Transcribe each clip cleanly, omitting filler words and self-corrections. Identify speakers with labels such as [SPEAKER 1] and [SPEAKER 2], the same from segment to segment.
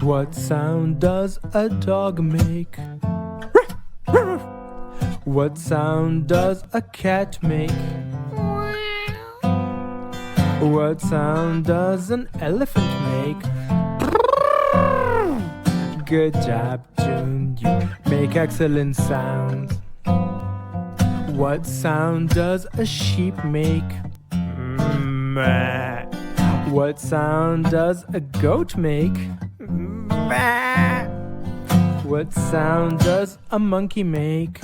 [SPEAKER 1] What sound does a dog make? What sound does a cat make? What sound does an elephant make? Good job, June, you make excellent sounds. What sound does a sheep make? Meh. What sound does a goat make? Meh. What sound does a monkey make?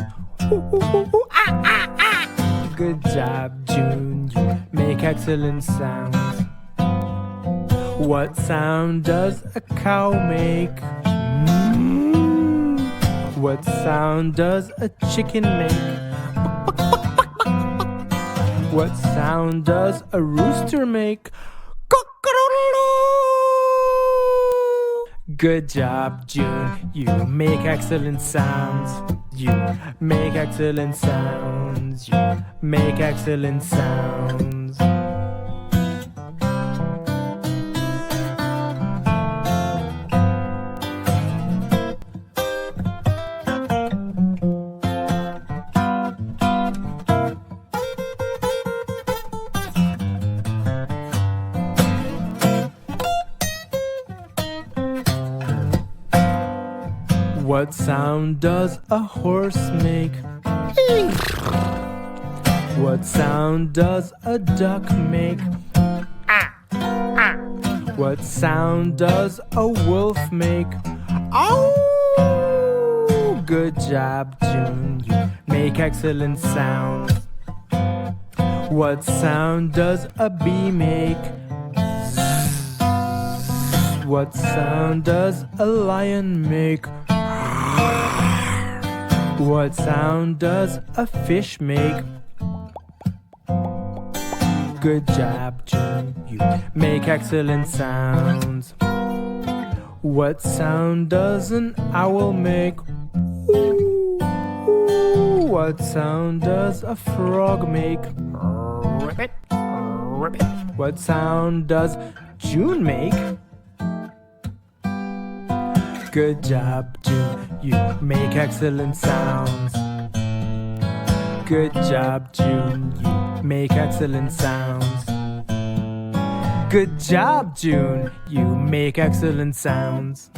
[SPEAKER 1] Good job, June, you make excellent sounds. What sound does a cow make? What sound does a chicken make? What sound does a rooster make? Good job, June, you make excellent sounds. You make excellent sounds. You make excellent sounds. What sound does a horse make? What sound does a duck make? What sound does a wolf make? Oh, good job, June, you make excellent sounds. What sound does a bee make? What sound does a lion make? What sound does a fish make? Good job, June, you make excellent sounds. What sound does an owl make? Ooh, ooh. What sound does a frog make? Ribbit, ribbit. What sound does June make? Good job, June, you make excellent sounds. Good job, June, you make excellent sounds. Good job, June, you make excellent sounds.